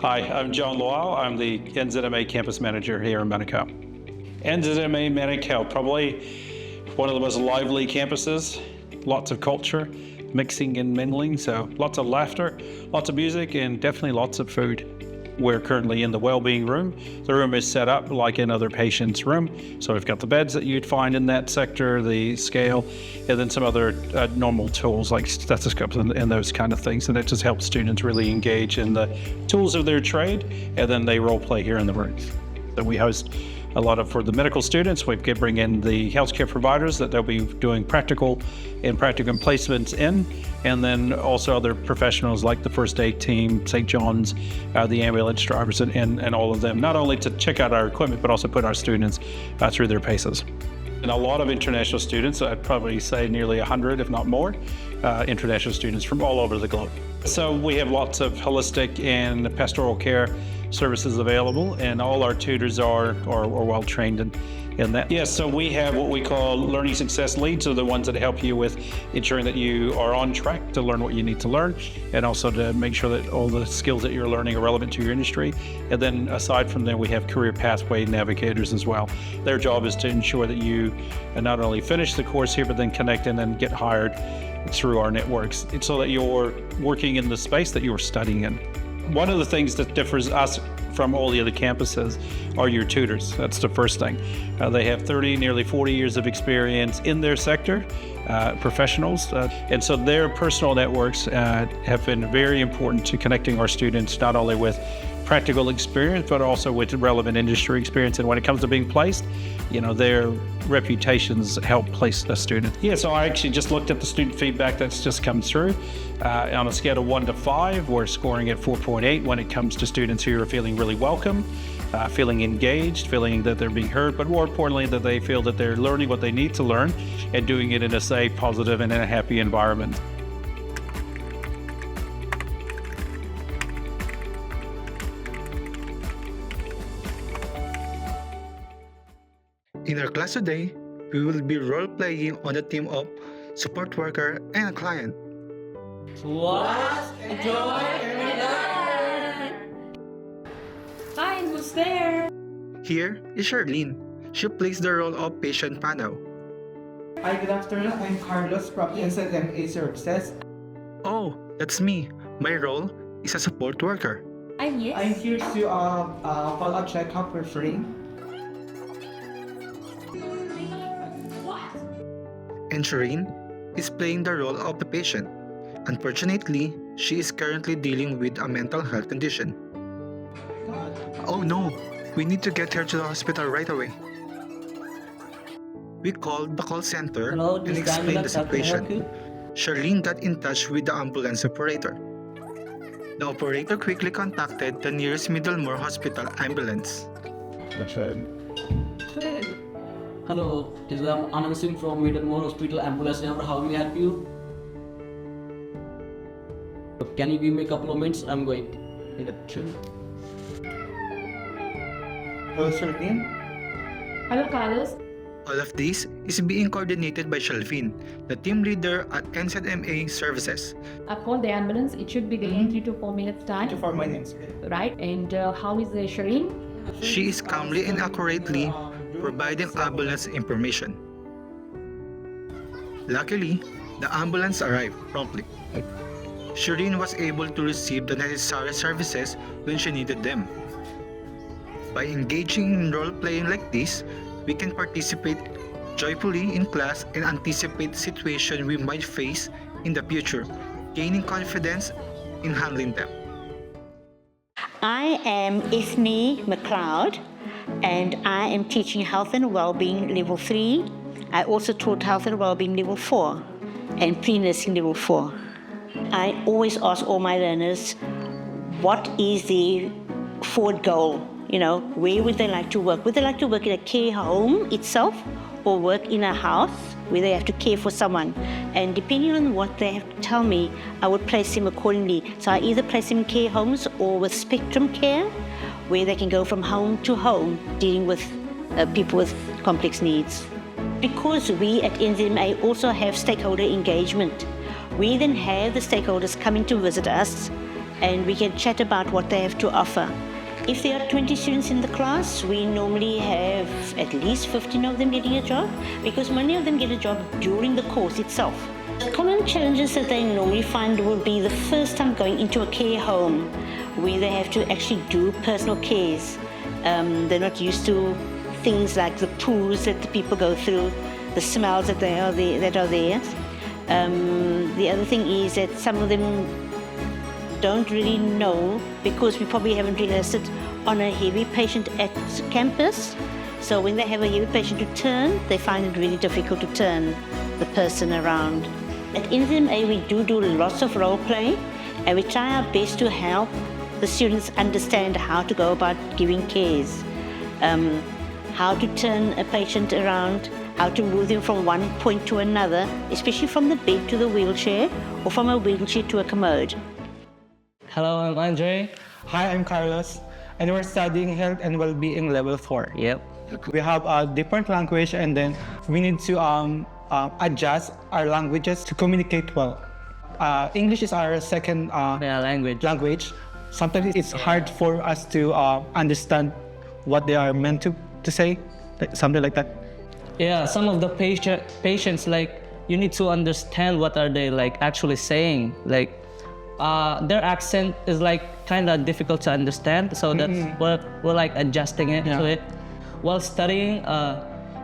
Hi, I'm John Lowell. I'm the NZMA Campus Manager here in Manukau. NZMA Manukau, probably one of the most lively campuses, lots of culture, mixing and mingling, so lots of laughter, lots of music, and definitely lots of food. We're currently in the wellbeing room. The room is set up like another patient's room. So we've got the beds that you'd find in that sector, the scale, and then some other normal tools like stethoscopes and those kind of things. And it just helps students really engage in the tools of their trade, and then they role play here in the room. So we host a lot of, for the medical students, we bring in the healthcare providers that they'll be doing practicum placements in, and then also other professionals like the first aid team, St. John's, the ambulance drivers, and all of them, not only to check out our equipment, but also put our students through their paces. And a lot of international students, I'd probably say nearly 100, if not more, international students from all over the globe. So we have lots of holistic and pastoral care services available, and all our tutors are well trained in that. Yes, so we have what we call learning success leads, so the ones that help you with ensuring that you are on track to learn what you need to learn, and also to make sure that all the skills that you're learning are relevant to your industry. And then aside from that, we have career pathway navigators as well. Their job is to ensure that you not only finish the course here, but then connect and then get hired through our networks, so that you're working in the space that you're studying in. One of the things that differs us from all the other campuses are your tutors. That's the first thing. They have nearly 40 years of experience in their sector, professionals, and so their personal networks have been very important to connecting our students not only with practical experience, but also with relevant industry experience. And when it comes to being placed, their reputations help place the student. Yeah, so I actually just looked at the student feedback that's just come through. On a scale of 1 to 5, we're scoring at 4.8 when it comes to students who are feeling really welcome, feeling engaged, feeling that they're being heard, but more importantly, that they feel that they're learning what they need to learn and doing it in a safe, positive, and in a happy environment. In our class today, we will be role-playing on the team of support worker and a client. Let's enjoy and learn! Hi, who's there? Here is Charlene. She plays the role of patient panel. Hi, good afternoon. I'm Carlos from NZMA Services. Oh, that's me. My role is a support worker. I'm Yes. I'm here to follow a checkup for free. And Shireen is playing the role of the patient. Unfortunately, she is currently dealing with a mental health condition. Oh no, we need to get her to the hospital right away. We called the call center and explained the situation. Charlene got in touch with the ambulance operator. The operator quickly contacted the nearest Middlemore Hospital ambulance. Hello, this is Anand Singh from Middlemore Hospital Ambulance Number. How may I help you? Can you give me a couple of minutes? I'm going. Hello, Charlene. Hello, Carlos. All of this is being coordinated by Shelvin, the team leader at NZMA Services. I've called the ambulance. It should be there in 3 to 4 minutes time. 3 to 4 minutes. Right? And how is Shireen? She is calmly and accurately providing ambulance information. Luckily, the ambulance arrived promptly. Shireen was able to receive the necessary services when she needed them. By engaging in role-playing like this, we can participate joyfully in class and anticipate situations we might face in the future, gaining confidence in handling them. I am Ethne McLeod, and I am teaching Health and Wellbeing Level 3. I also taught Health and Wellbeing Level 4 and Pre-Nursing Level 4. I always ask all my learners, what is the forward goal? Where would they like to work? Would they like to work in a care home itself or work in a house where they have to care for someone? And depending on what they have to tell me, I would place them accordingly. So I either place them in care homes or with spectrum care, where they can go from home to home dealing with people with complex needs. Because we at NZMA also have stakeholder engagement, we then have the stakeholders coming to visit us and we can chat about what they have to offer. If there are 20 students in the class, we normally have at least 15 of them getting a job, because many of them get a job during the course itself. The common challenges that they normally find will be the first time going into a care home where they have to actually do personal cares. They're not used to things like the poos that the people go through, the smells that are there. The other thing is that some of them don't really know, because we probably haven't realized it, on a heavy patient at campus. So when they have a heavy patient to turn, they find it really difficult to turn the person around. At NZMA, we do lots of role play, and we try our best to help the students understand how to go about giving cares, how to turn a patient around, how to move them from one point to another, especially from the bed to the wheelchair, or from a wheelchair to a commode. Hello, I'm Andre. Hi, I'm Carlos, and we're studying Health and Wellbeing Level 4. Yep. We have a different language, and then we need to adjust our languages to communicate well. English is our second language. Sometimes it's hard for us to understand what they are meant to say, something like that. Yeah, some of the patients, like, you need to understand what are they like actually saying. Like, their accent is like kind of difficult to understand, so that's we're like adjusting it to it. While studying,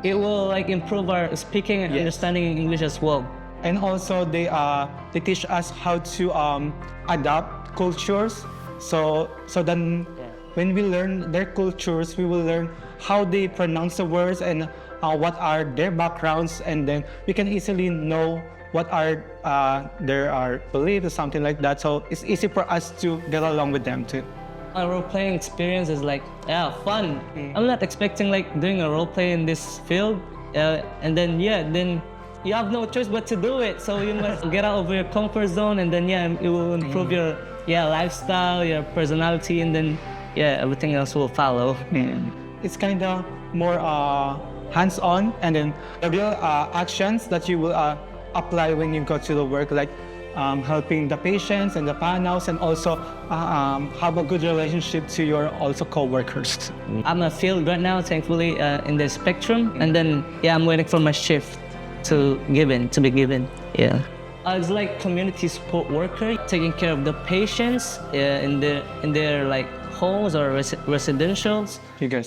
it will like improve our speaking and understanding English as well. And also they teach us how to adapt cultures. So then when we learn their cultures, we will learn how they pronounce the words and what are their backgrounds, and then we can easily know what are their beliefs or something like that. So it's easy for us to get along with them too. My role-playing experience is like, fun. I'm not expecting like doing a role-play in this field, and then you have no choice but to do it. So you must get out of your comfort zone, and then it will improve your lifestyle, your personality, and then everything else will follow. It's kind of more hands-on, and then the real actions that you will apply when you go to the work, like helping the patients and the panels, and also have a good relationship to your also co-workers. I'm a field right now, thankfully, in the spectrum, and then I'm waiting for my shift to be given. It's like community support worker, taking care of the patients in their like homes or residentials. You guys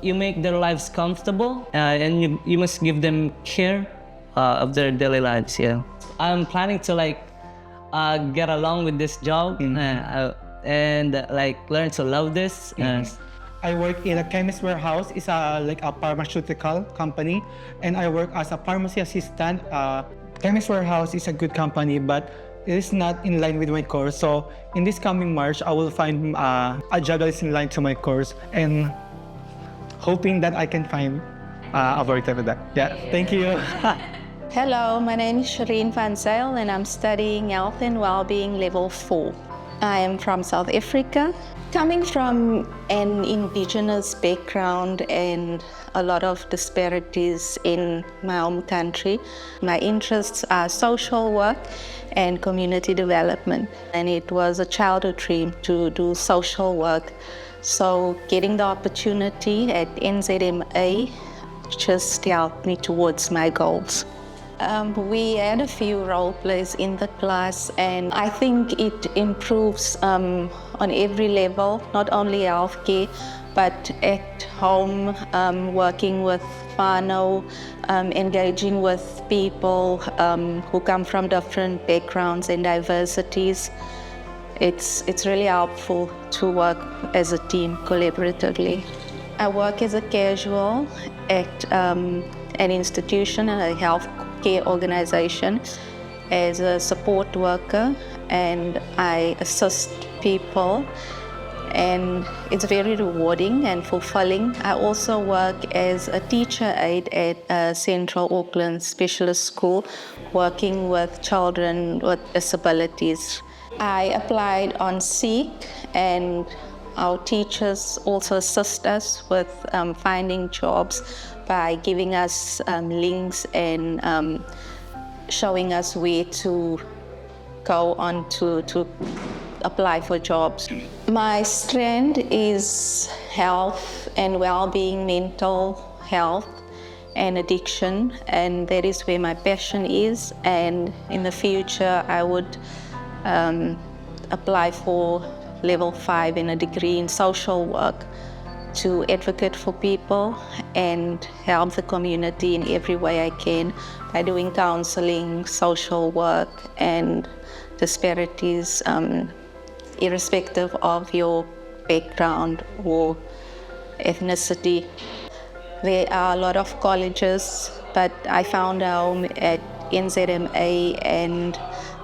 you make their lives comfortable, and you must give them care of their daily lives. I'm planning to like get along with this job and like learn to love this. I work in a chemist warehouse. It's like a pharmaceutical company, and I work as a pharmacy assistant. Chemist warehouse is a good company, but it is not in line with my course. So in this coming March, I will find a job that is in line to my course, and hoping that I can find a work with that. Thank you. Hello, my name is Shireen Van Zyl, and I'm studying Health and Wellbeing Level 4. I am from South Africa. Coming from an indigenous background and a lot of disparities in my home country, my interests are social work and community development. And it was a childhood dream to do social work. So getting the opportunity at NZMA just helped me towards my goals. We had a few role plays in the class, and I think it improves on every level, not only healthcare, but at home, working with whānau, engaging with people who come from different backgrounds and diversities. It's really helpful to work as a team collaboratively. I work as a casual at an institution, a health care organization, as a support worker, and I assist people, and it's very rewarding and fulfilling. I also work as a teacher aide at Central Auckland Specialist School, working with children with disabilities. I applied on Seek, and our teachers also assist us with finding jobs by giving us links and showing us where to go on to apply for jobs. My strength is health and well-being, mental health and addiction, and that is where my passion is. And in the future, I would apply for level 5 in a degree in social work to advocate for people and help the community in every way I can by doing counseling, social work, and disparities, irrespective of your background or ethnicity. There are a lot of colleges, but I found out at NZMA, and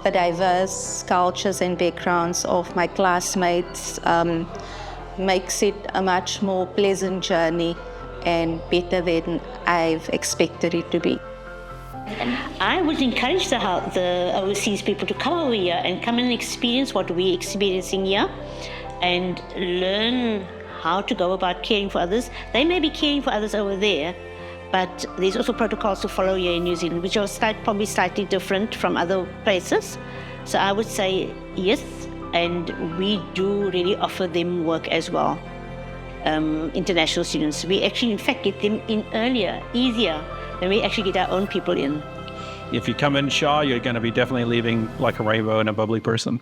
the diverse cultures and backgrounds of my classmates makes it a much more pleasant journey and better than I've expected it to be. I would encourage the overseas people to come over here and come and experience what we're experiencing here and learn how to go about caring for others. They may be caring for others over there, but there's also protocols to follow here in New Zealand, which are probably slightly different from other places. So I would say yes, and we do really offer them work as well. International students, we actually in fact get them in earlier, easier than we actually get our own people in. If you come in shy, you're going to be definitely leaving like a rainbow and a bubbly person.